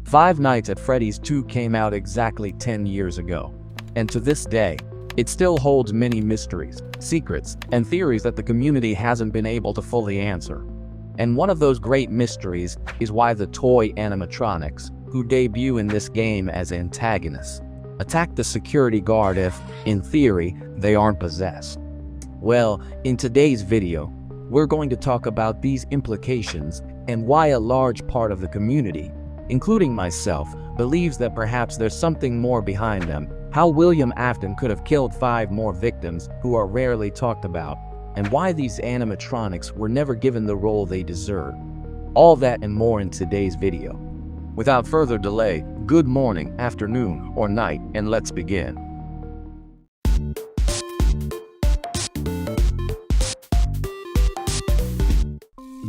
Five Nights at Freddy's 2 came out exactly 10 years ago, and to this day, it still holds many mysteries, secrets, and theories that the community hasn't been able to fully answer. And one of those great mysteries is why the toy animatronics, who debut in this game as antagonists, attack the security guard if, in theory, they aren't possessed. Well, in today's video, we're going to talk about these implications and why a large part of the community, including myself, believes that perhaps there's something more behind them, how William Afton could have killed 5 more victims who are rarely talked about, and why these animatronics were never given the role they deserve. All that and more in today's video. Without further delay, good morning, afternoon, or night, and let's begin.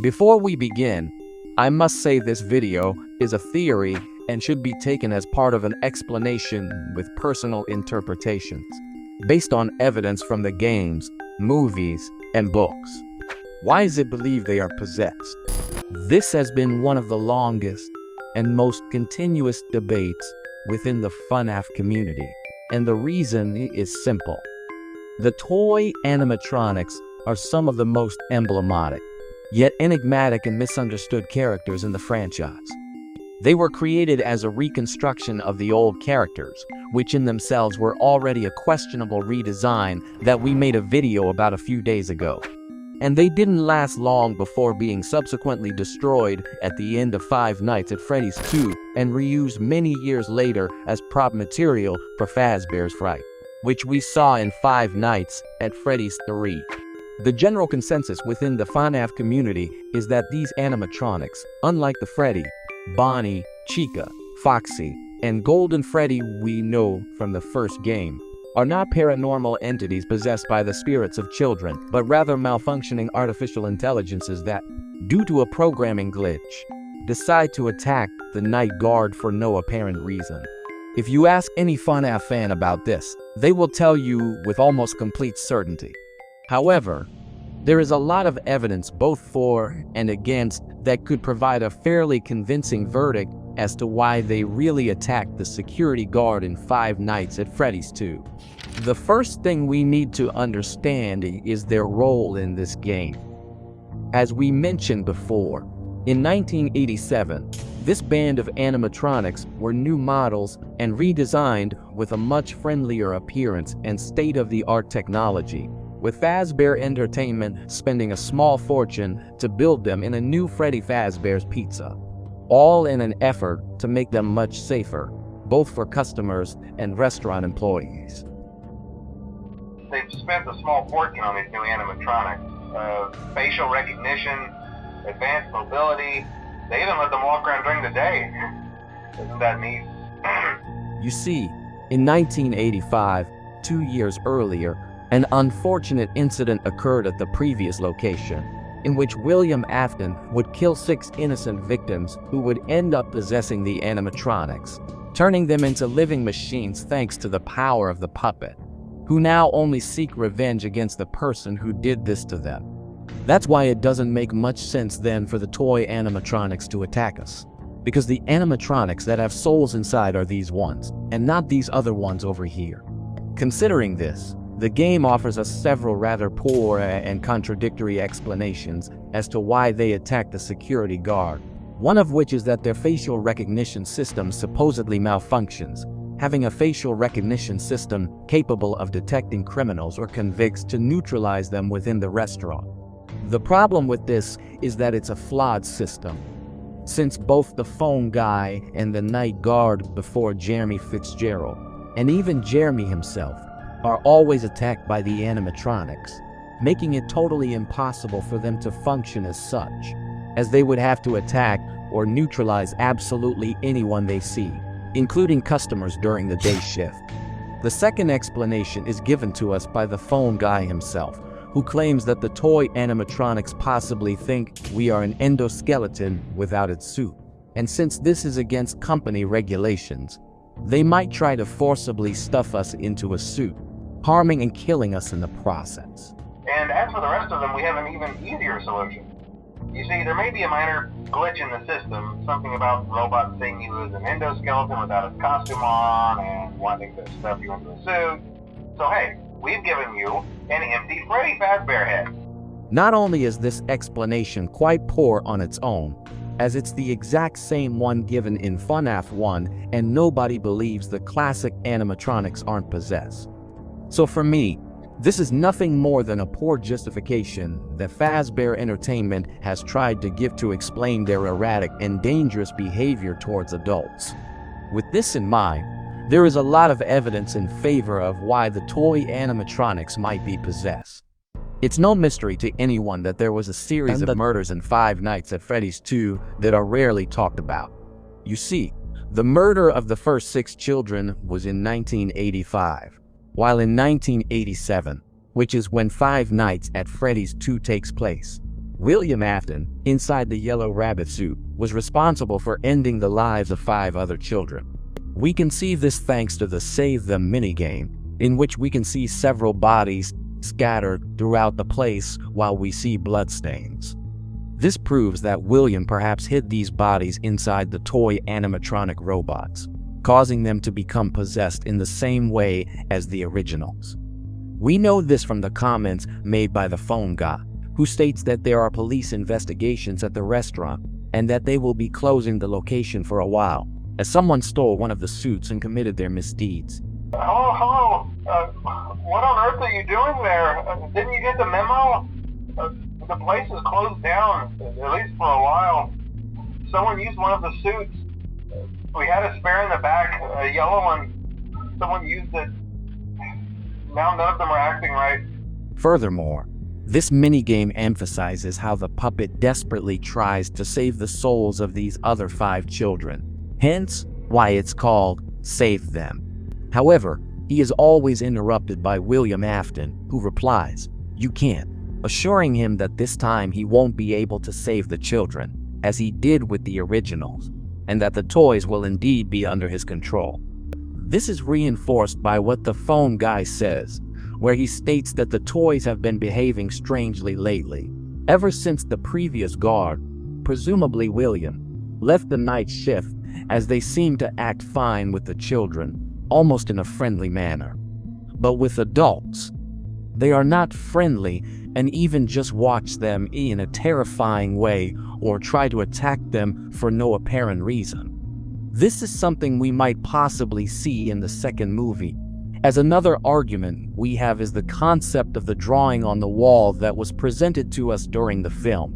Before we begin, I must say this video is a theory and should be taken as part of an explanation with personal interpretations, based on evidence from the games, movies, and books. Why is it believed they are possessed? This has been one of the longest and most continuous debates within the FNAF community, and the reason is simple. The toy animatronics are some of the most emblematic, yet enigmatic and misunderstood characters in the franchise. They were created as a reconstruction of the old characters, which in themselves were already a questionable redesign that we made a video about a few days ago. And they didn't last long before being subsequently destroyed at the end of Five Nights at Freddy's 2 and reused many years later as prop material for Fazbear's Fright, which we saw in Five Nights at Freddy's 3. The general consensus within the FNAF community is that these animatronics, unlike the Freddy, Bonnie, Chica, Foxy, and Golden Freddy we know from the first game, are not paranormal entities possessed by the spirits of children, but rather malfunctioning artificial intelligences that, due to a programming glitch, decide to attack the night guard for no apparent reason. If you ask any FNAF fan about this, they will tell you with almost complete certainty. However, there is a lot of evidence both for and against that could provide a fairly convincing verdict as to why they really attacked the security guard in Five Nights at Freddy's 2. The first thing we need to understand is their role in this game. As we mentioned before, in 1987, this band of animatronics were new models and redesigned with a much friendlier appearance and state-of-the-art technology, with Fazbear Entertainment spending a small fortune to build them in a new Freddy Fazbear's Pizza, all in an effort to make them much safer, both for customers and restaurant employees. They've spent a small fortune on these new animatronics. Facial recognition, advanced mobility, they even let them walk around during the day. Isn't that neat? You see, in 1985, 2 years earlier, an unfortunate incident occurred at the previous location, in which William Afton would kill 6 innocent victims who would end up possessing the animatronics, turning them into living machines thanks to the power of the puppet, who now only seek revenge against the person who did this to them. That's why it doesn't make much sense then for the toy animatronics to attack us, because the animatronics that have souls inside are these ones, and not these other ones over here. Considering this, the game offers us several rather poor and contradictory explanations as to why they attacked the security guard, one of which is that their facial recognition system supposedly malfunctions, having a facial recognition system capable of detecting criminals or convicts to neutralize them within the restaurant. The problem with this is that it's a flawed system, since both the phone guy and the night guard before Jeremy Fitzgerald, and even Jeremy himself, are always attacked by the animatronics, making it totally impossible for them to function as such, as they would have to attack or neutralize absolutely anyone they see, including customers during the day shift. The second explanation is given to us by the phone guy himself, who claims that the toy animatronics possibly think we are an endoskeleton without its suit, and since this is against company regulations, they might try to forcibly stuff us into a suit, harming and killing us in the process. And as for the rest of them, we have an even easier solution. You see, there may be a minor glitch in the system, something about the robot seeing you as an endoskeleton without its costume on and wanting to stuff you into a suit. So hey, we've given you an empty Freddy Fazbear head. Not only is this explanation quite poor on its own, as it's the exact same one given in FNAF 1 and nobody believes the classic animatronics aren't possessed. So for me, this is nothing more than a poor justification that Fazbear Entertainment has tried to give to explain their erratic and dangerous behavior towards adults. With this in mind, there is a lot of evidence in favor of why the toy animatronics might be possessed. It's no mystery to anyone that there was a series of murders in Five Nights at Freddy's 2 that are rarely talked about. You see, the murder of the first 6 children was in 1985. While in 1987, which is when Five Nights at Freddy's 2 takes place, William Afton, inside the yellow rabbit suit, was responsible for ending the lives of 5 other children. We can see this thanks to the Save Them minigame, in which we can see several bodies scattered throughout the place while we see bloodstains. This proves that William perhaps hid these bodies inside the toy animatronic robots, causing them to become possessed in the same way as the originals. We know this from the comments made by the phone guy, who states that there are police investigations at the restaurant and that they will be closing the location for a while, as someone stole one of the suits and committed their misdeeds. Hello? What on earth are you doing there? Didn't you get the memo? The place is closed down, at least for a while. Someone used one of the suits. We had a spare in the back, a yellow one. Someone used it. Now none of them are acting right. Furthermore, this minigame emphasizes how the puppet desperately tries to save the souls of these other 5 children, hence why it's called Save Them. However, he is always interrupted by William Afton, who replies, "You can't," assuring him that this time he won't be able to save the children, as he did with the originals, and that the toys will indeed be under his control. This is reinforced by what the phone guy says, where he states that the toys have been behaving strangely lately, ever since the previous guard, presumably William, left the night shift, as they seem to act fine with the children, almost in a friendly manner. But with adults, they are not friendly and even just watch them in a terrifying way or try to attack them for no apparent reason. This is something we might possibly see in the second movie, as another argument we have is the concept of the drawing on the wall that was presented to us during the film.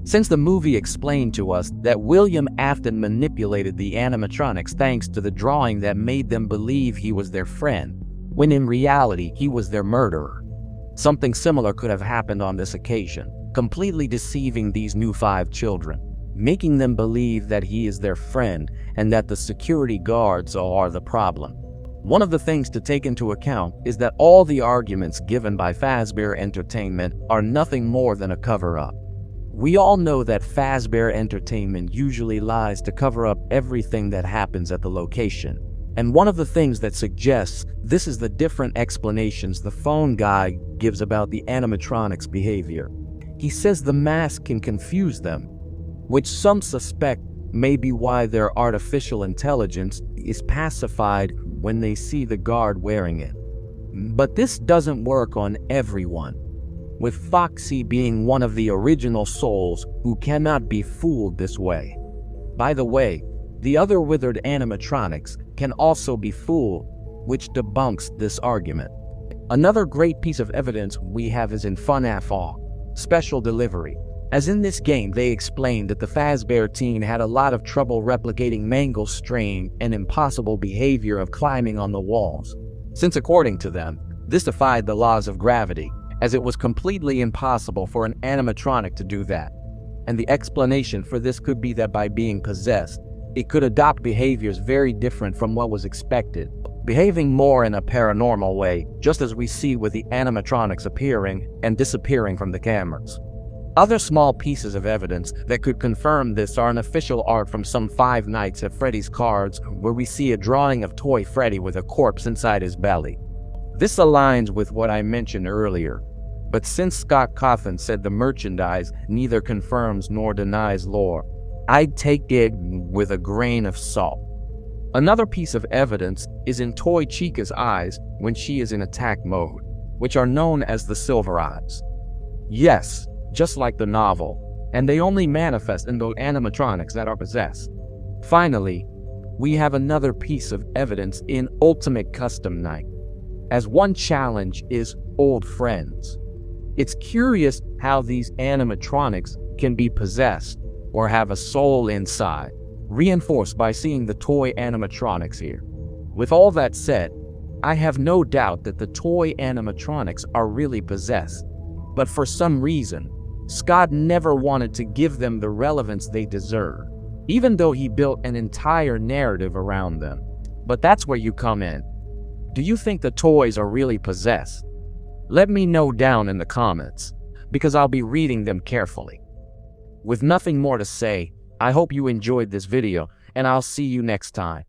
Since the movie explained to us that William Afton manipulated the animatronics thanks to the drawing that made them believe he was their friend, when in reality he was their murderer. Something similar could have happened on this occasion, completely deceiving these new 5 children, making them believe that he is their friend and that the security guards are the problem. One of the things to take into account is that all the arguments given by Fazbear Entertainment are nothing more than a cover-up. We all know that Fazbear Entertainment usually lies to cover up everything that happens at the location. And one of the things that suggests this is the different explanations the phone guy gives about the animatronics' behavior. He says the mask can confuse them, which some suspect may be why their artificial intelligence is pacified when they see the guard wearing it. But this doesn't work on everyone, with Foxy being one of the original souls who cannot be fooled this way. By the way, the other withered animatronics can also be fooled, which debunks this argument. Another great piece of evidence we have is in FNAF Special Delivery. As in this game, they explained that the Fazbear team had a lot of trouble replicating Mangle's strange and impossible behavior of climbing on the walls, since according to them, this defied the laws of gravity, as it was completely impossible for an animatronic to do that. And the explanation for this could be that by being possessed, it could adopt behaviors very different from what was expected, behaving more in a paranormal way, just as we see with the animatronics appearing and disappearing from the cameras. Other small pieces of evidence that could confirm this are an official art from some Five Nights at Freddy's cards where we see a drawing of Toy Freddy with a corpse inside his belly. This aligns with what I mentioned earlier, But since Scott Cawthon said the merchandise neither confirms nor denies lore, I'd take it with a grain of salt. Another piece of evidence is in Toy Chica's eyes when she is in attack mode, which are known as the silver eyes. Yes, just like the novel, and they only manifest in those animatronics that are possessed. Finally, we have another piece of evidence in Ultimate Custom Night, as one challenge is old friends. It's curious how these animatronics can be possessed or have a soul inside, reinforced by seeing the toy animatronics here. With all that said, I have no doubt that the toy animatronics are really possessed, but for some reason, Scott never wanted to give them the relevance they deserve, even though he built an entire narrative around them. But that's where you come in. Do you think the toys are really possessed? Let me know down in the comments, because I'll be reading them carefully. With nothing more to say, I hope you enjoyed this video, and I'll see you next time.